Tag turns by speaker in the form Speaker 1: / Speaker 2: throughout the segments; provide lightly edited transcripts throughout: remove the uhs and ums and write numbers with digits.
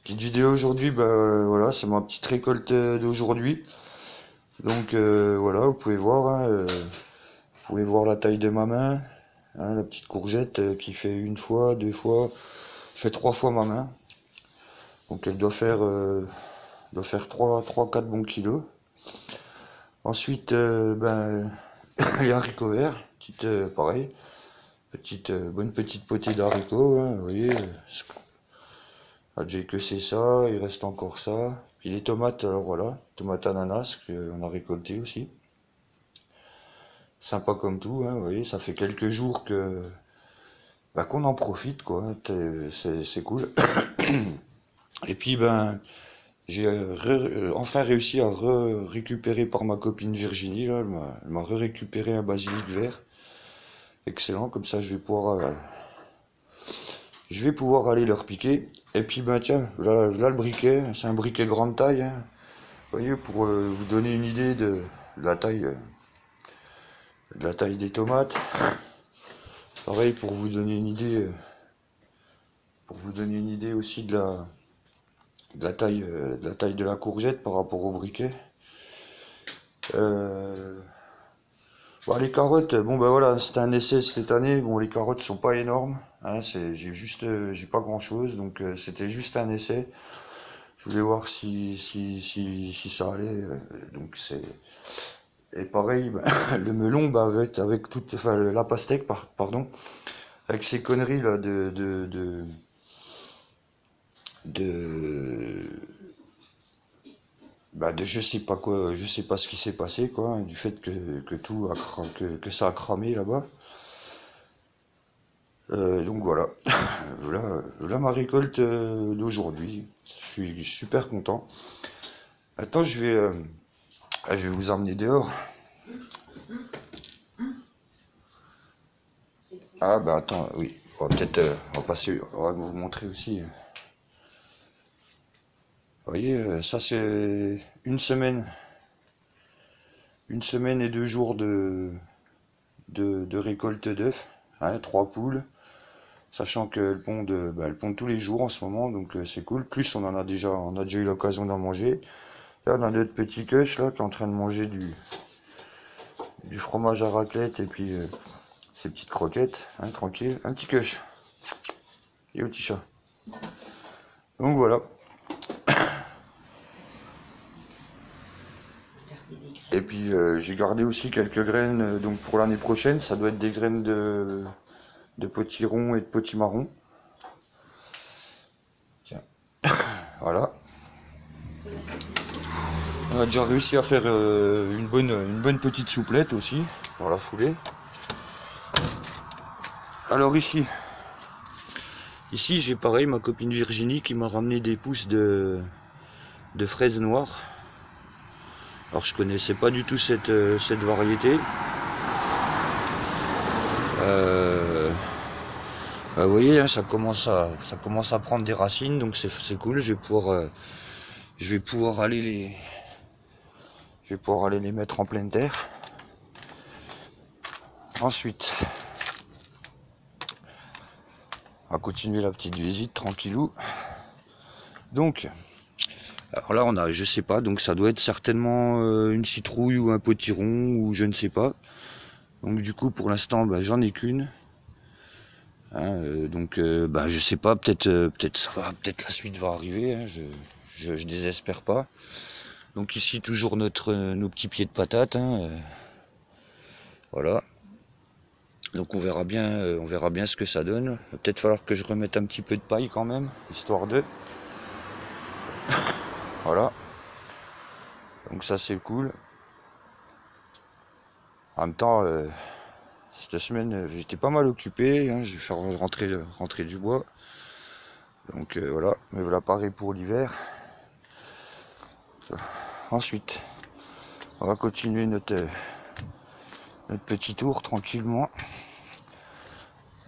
Speaker 1: Petite vidéo aujourd'hui, voilà, c'est ma petite récolte d'aujourd'hui. Donc voilà, vous pouvez voir, hein, vous pouvez voir la taille de ma main, hein, la petite courgette qui fait une fois, deux fois, fait trois fois ma main. Donc elle doit faire 3-4 bons kilos. Ensuite, les haricots verts, petite, pareil, petite, bonne petite potée d'haricots, hein, vous voyez. J'ai que c'est ça, il reste encore ça. Puis les tomates, alors voilà, tomates ananas qu'on a récolté aussi. Sympa comme tout, hein, vous voyez, ça fait quelques jours que qu'on en profite, quoi. C'est cool. Et puis j'ai enfin réussi à récupérer par ma copine Virginie, là, elle m'a récupéré un basilic vert. Excellent, comme ça je vais pouvoir aller leur piquer. Et puis tiens, là le briquet, c'est un briquet grande taille, hein. Vous voyez, pour vous donner une idée de la taille des tomates. Pareil, pour vous donner une idée aussi de la taille de la courgette par rapport au briquet. Euh, les carottes, bon voilà, c'était un essai cette année. Bon, les carottes sont pas énormes, hein, j'ai pas grand chose, donc c'était juste un essai. Je voulais voir si ça allait. Donc c'est et pareil, le melon, avec toute, enfin la pastèque, pardon, avec ces conneries là de de je sais pas quoi, je sais pas ce qui s'est passé quoi, hein, du fait que tout que ça a cramé là-bas. Donc voilà, voilà ma récolte d'aujourd'hui. Je suis super content. Attends, je vais vous emmener dehors. Ah attends, oui, on va peut-être, on va passer, on va vous montrer aussi. Vous voyez, ça c'est une semaine et 2 jours de récolte d'œufs, hein, 3 poules. Sachant qu'elles elles pondent tous les jours en ce moment, donc c'est cool. Plus on a déjà eu l'occasion d'en manger. Là, on a notre petit queuche là qui est en train de manger du fromage à raclette et puis ses petites croquettes, hein, tranquille. Un petit queuche. Et au petit chat. Donc voilà. Et puis j'ai gardé aussi quelques graines donc pour l'année prochaine. Ça doit être des graines de potiron et de potimarron. Tiens, voilà. On a déjà réussi à faire une bonne petite souplette aussi dans la foulée. Alors ici j'ai pareil ma copine Virginie qui m'a ramené des pousses de fraises noires. Alors je connaissais pas du tout cette variété. Vous voyez, hein, ça commence à prendre des racines, donc c'est cool. Je vais pouvoir aller les mettre en pleine terre. Ensuite, on va continuer la petite visite tranquillou. Donc, alors là je sais pas, donc ça doit être certainement une citrouille ou un potiron ou je ne sais pas. Donc du coup pour l'instant j'en ai qu'une. Hein, je sais pas, peut-être la suite va arriver, hein, je désespère pas. Donc ici toujours nos petits pieds de patate, hein, voilà. Donc on verra bien ce que ça donne. Il va peut-être falloir que je remette un petit peu de paille quand même, histoire de. Voilà. Donc ça c'est cool. En même temps, cette semaine j'étais pas mal occupé, hein, je vais faire rentrer du bois. Donc voilà, me voilà paré pour l'hiver. Ensuite, on va continuer notre petit tour tranquillement.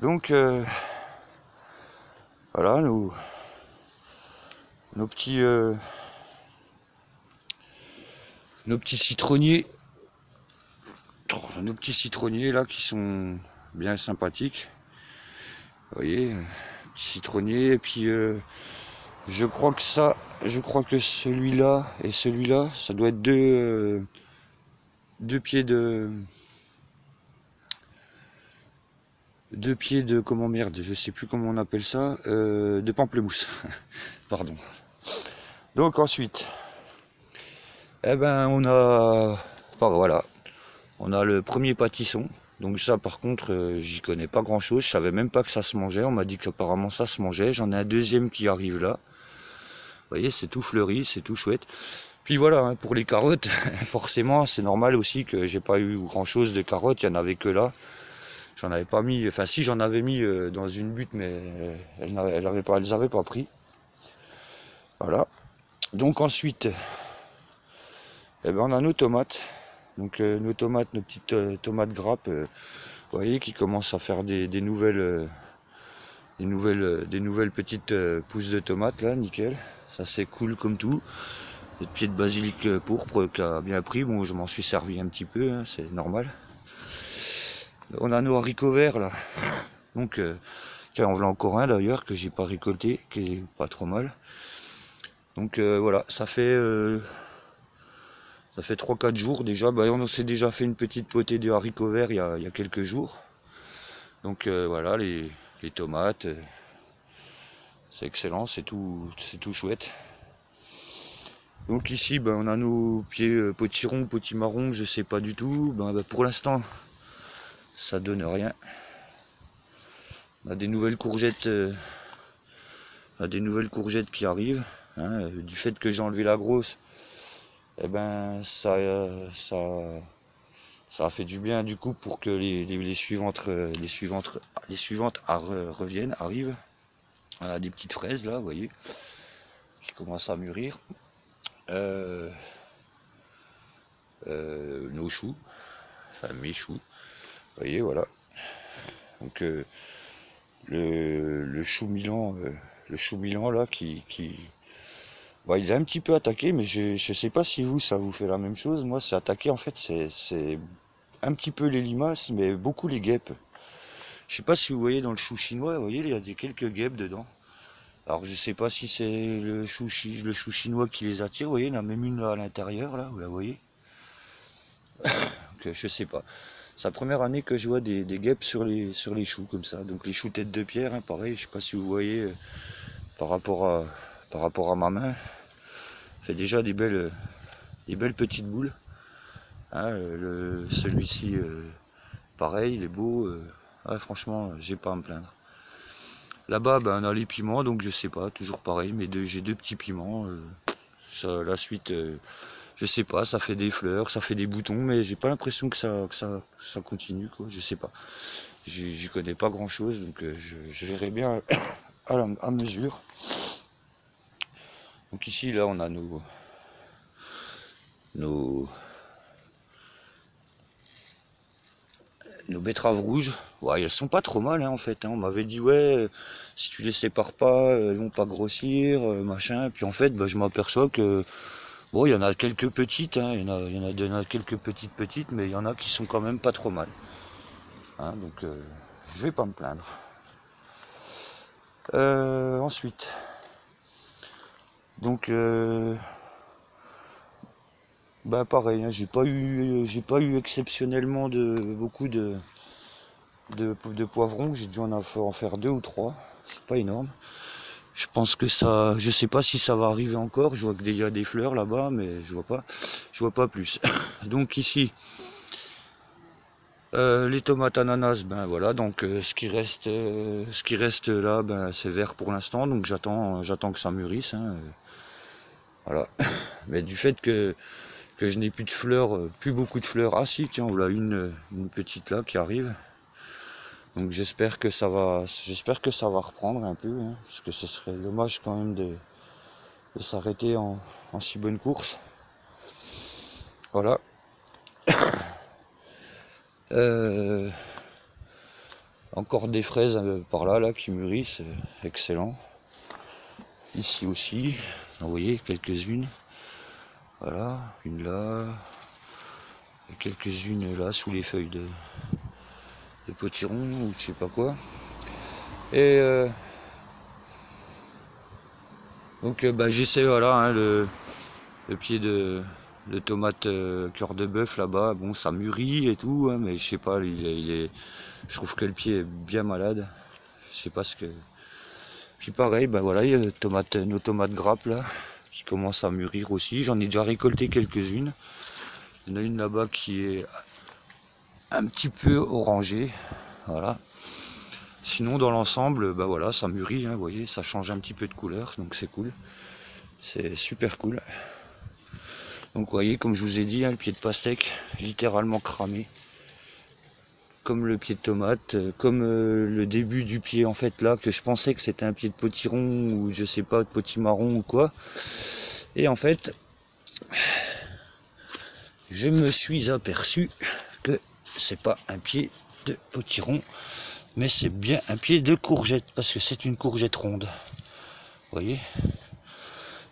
Speaker 1: Donc voilà nos petits nos petits citronniers là qui sont bien sympathiques. Vous voyez, petits citronniers et puis Je crois que celui-là et celui-là, ça doit être deux pieds de... Deux pieds de... Comment merde, je sais plus comment on appelle ça. De pamplemousse. Pardon. Donc ensuite, eh ben on a... Enfin, voilà. On a le premier pâtisson. Donc ça par contre, j'y connais pas grand chose. Je savais même pas que ça se mangeait. On m'a dit qu'apparemment ça se mangeait. J'en ai un deuxième qui arrive là. Vous voyez, c'est tout fleuri, c'est tout chouette. Puis voilà, hein, pour les carottes, forcément, c'est normal aussi que j'ai pas eu grand chose de carottes, il y en avait que là. J'en avais pas mis, enfin si j'en avais mis dans une butte, mais elles avaient pas pris. Voilà. Donc ensuite, eh ben, on a nos tomates. Donc nos tomates, nos petites tomates grappes, vous voyez, qui commencent à faire des nouvelles petites pousses de tomates là, nickel. Ça c'est cool comme tout. Le pied de basilic pourpre qui a bien pris. Bon, je m'en suis servi un petit peu, hein, c'est normal. On a nos haricots verts là. Donc, tiens, on en a encore un d'ailleurs que j'ai pas récolté, qui est pas trop mal. Donc voilà, ça fait 3-4 jours déjà. Bah, on s'est déjà fait une petite potée de haricots verts il y a quelques jours. Donc voilà, les tomates, c'est excellent, c'est tout chouette. Donc ici, ben, on a nos pieds potirons, potimarrons, je sais pas du tout. Ben, pour l'instant, ça donne rien. On a des nouvelles courgettes, qui arrivent. Hein, du fait que j'ai enlevé la grosse, eh ben ça a fait du bien du coup pour que les suivantes arrivent. Voilà, des petites fraises là, vous voyez, qui commencent à mûrir. Nos choux, enfin mes choux, vous voyez, voilà. Donc le chou Milan là bah, il est un petit peu attaqué, mais je sais pas si ça vous fait la même chose. Moi c'est attaqué en fait, c'est un petit peu les limaces, mais beaucoup les guêpes. Je sais pas si vous voyez dans le chou chinois, vous voyez, il y a quelques guêpes dedans. Alors je sais pas si c'est le chou chinois qui les attire, vous voyez, il y en a même une là à l'intérieur, là, vous la voyez. Donc je sais pas. C'est la première année que je vois des guêpes sur les choux comme ça. Donc les choux tête de pierre, hein, pareil, je sais pas si vous voyez par rapport à ma main, fait déjà des belles petites boules. Hein, celui-ci, pareil, il est beau. Franchement, j'ai pas à me plaindre. Là-bas, ben, on a les piments, donc je sais pas, toujours pareil, mais j'ai deux petits piments. La suite, je sais pas, ça fait des fleurs, ça fait des boutons, mais j'ai pas l'impression que ça continue, quoi. Je sais pas. J'y connais pas grand chose, donc je verrai bien à mesure. Donc ici, là, on a nos betteraves rouges. Ouais, elles sont pas trop mal, hein, en fait. Hein. On m'avait dit, ouais, si tu les sépares pas, elles vont pas grossir, machin. Puis en fait, bah, je m'aperçois que bon, il y en a quelques petites, hein, il y en a quelques petites, mais il y en a qui sont quand même pas trop mal. Hein, donc je vais pas me plaindre. Ensuite, donc bah pareil, hein, j'ai pas eu exceptionnellement beaucoup de poivrons. J'ai dû en faire 2 ou 3. C'est pas énorme. Je pense que ça, je sais pas si ça va arriver encore. Je vois qu'il y a des fleurs là-bas, mais je vois pas plus. Donc ici, les tomates ananas, ben voilà. Donc ce qui reste là, ben c'est vert pour l'instant. Donc j'attends que ça mûrisse. Hein, voilà. Mais du fait que je n'ai plus de fleurs, plus beaucoup de fleurs. Ah si, tiens, voilà une petite là qui arrive. Donc j'espère que ça va reprendre un peu, hein, parce que ce serait dommage quand même de s'arrêter en si bonne course. Voilà. Encore des fraises par là qui mûrissent, excellent. Ici aussi, vous voyez quelques-unes. Voilà, une là, et quelques-unes là sous les feuilles de potiron ou je sais pas quoi. Et Donc bah, j'essaie, voilà, hein, le pied de tomate cœur de bœuf là-bas. Bon, ça mûrit et tout, hein, mais je sais pas, je trouve que le pied est bien malade. Je sais pas ce que... Puis pareil, bah voilà, il y a nos tomates grappes là, qui commencent à mûrir aussi. J'en ai déjà récolté quelques-unes. Il y en a une là-bas qui est un petit peu orangée, voilà. Sinon dans l'ensemble, bah voilà, ça mûrit, hein, vous voyez, ça change un petit peu de couleur, donc c'est cool. C'est super cool. Donc vous voyez, comme je vous ai dit, hein, le pied de pastèque, littéralement cramé. Comme le pied de tomate, comme le début du pied en fait là, que je pensais que c'était un pied de potiron ou je sais pas, de potimarron ou quoi. Et en fait, je me suis aperçu que c'est pas un pied de potiron, mais c'est bien un pied de courgette, parce que c'est une courgette ronde. Vous voyez?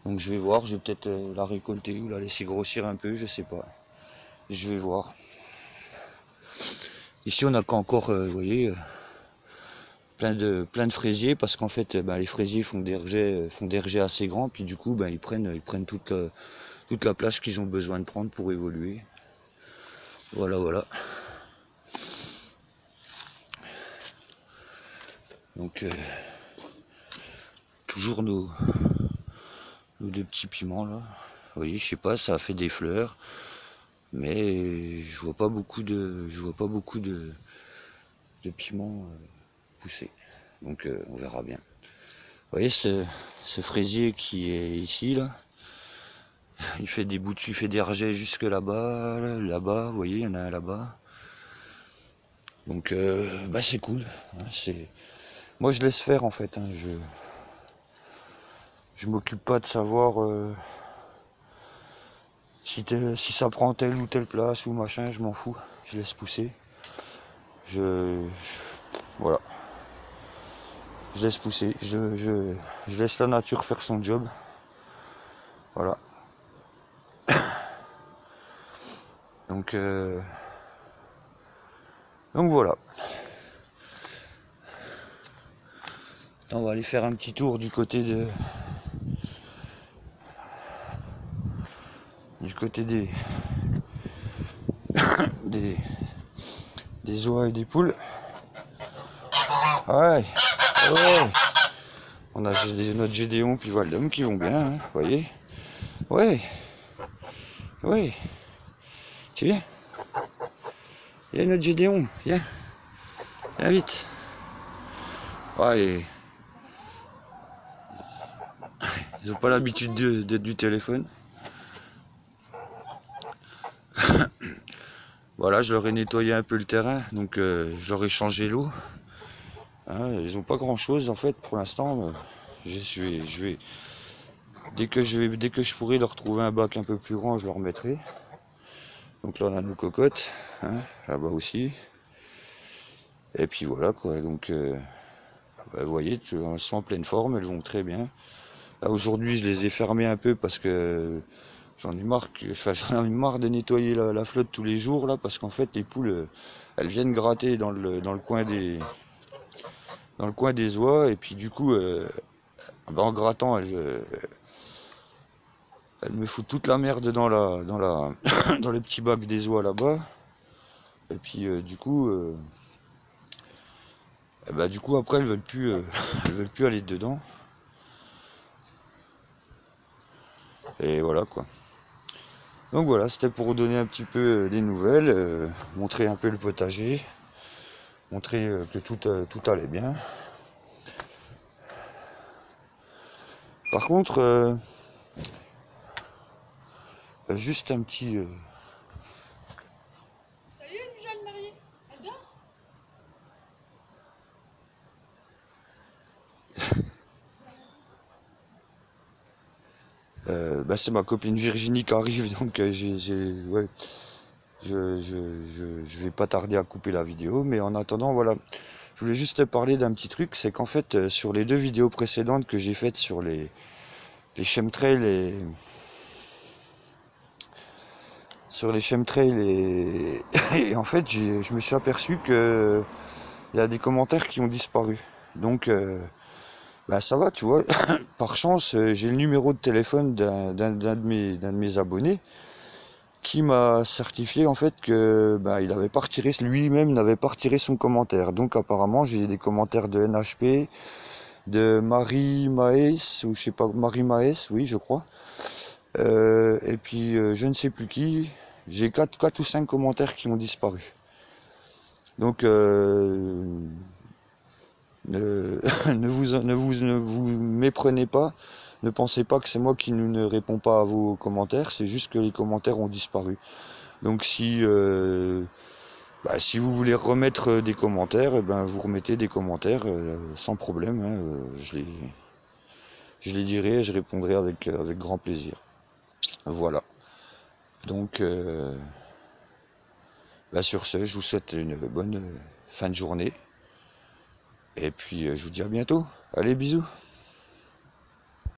Speaker 1: Donc je vais voir, je vais peut-être la récolter ou la laisser grossir un peu, je sais pas. Je vais voir. Ici on n'a qu'encore, vous voyez, plein de fraisiers, parce qu'en fait les fraisiers font des rejets assez grands, puis du coup ils prennent toute la place qu'ils ont besoin de prendre pour évoluer. Voilà. Donc toujours nos deux petits piments là. Vous voyez, je sais pas, ça a fait des fleurs, mais je vois pas beaucoup de piments pousser. Donc on verra bien. Vous voyez ce fraisier qui est ici là, il fait des boutures, il fait des rejets jusque là-bas, vous voyez, il y en a un là-bas. Donc c'est cool. Hein, moi je laisse faire en fait. Hein, je m'occupe pas de savoir si ça prend telle ou telle place ou machin, je m'en fous. Je laisse pousser. Voilà. Je laisse pousser. Je laisse la nature faire son job. Voilà. Donc voilà. On va aller faire un petit tour du côté des oies et des poules. Ouais. On a notre Gédéon puis Valdom qui vont bien, hein, vous voyez. Ouais. Tu viens? Il y a notre Gédéon, viens vite. Ouais. Ils n'ont pas l'habitude d'être du téléphone. Voilà, je leur ai nettoyé un peu le terrain, donc je leur ai changé l'eau. Hein, ils n'ont pas grand chose en fait pour l'instant. Je vais dès que je pourrai leur trouver un bac un peu plus grand, je leur mettrai. Donc là on a nos cocottes, hein, là-bas aussi. Et puis voilà quoi. Donc vous voyez, elles sont en pleine forme, elles vont très bien. Là aujourd'hui je les ai fermées un peu parce que j'en ai marre de nettoyer la flotte tous les jours là, parce qu'en fait les poules elles viennent gratter dans le coin des oies, et puis du coup en grattant elles me foutent toute la merde dans le petit bac des oies là-bas, et puis du coup après elles veulent plus aller dedans, et voilà quoi. Donc voilà, c'était pour vous donner un petit peu des nouvelles, montrer un peu le potager, montrer que tout allait bien. Par contre, juste un petit...
Speaker 2: Salut une jeune mariée, elle dort?
Speaker 1: c'est ma copine Virginie qui arrive, donc je vais pas tarder à couper la vidéo, mais en attendant, voilà, je voulais juste te parler d'un petit truc, c'est qu'en fait, sur les 2 vidéos précédentes que j'ai faites sur les chemtrails et en fait, je me suis aperçu que il y a des commentaires qui ont disparu. Donc Bah ça va, tu vois. Par chance, j'ai le numéro de téléphone d'un de mes abonnés qui m'a certifié en fait que bah, il avait pas retiré, lui-même n'avait pas retiré son commentaire. Donc apparemment j'ai des commentaires de NHP, de Marie Maes, ou je sais pas, Marie Maes, oui je crois. Et puis je ne sais plus qui. J'ai 4 ou 5 commentaires qui ont disparu. Donc ne, ne vous méprenez pas. Ne pensez pas que c'est moi qui ne réponds pas à vos commentaires. C'est juste que les commentaires ont disparu. Donc si vous voulez remettre des commentaires, eh ben, vous remettez des commentaires sans problème. Hein, je les dirai et je répondrai avec grand plaisir. Voilà. Donc sur ce, je vous souhaite une bonne fin de journée. Et puis je vous dis à bientôt. Allez, bisous.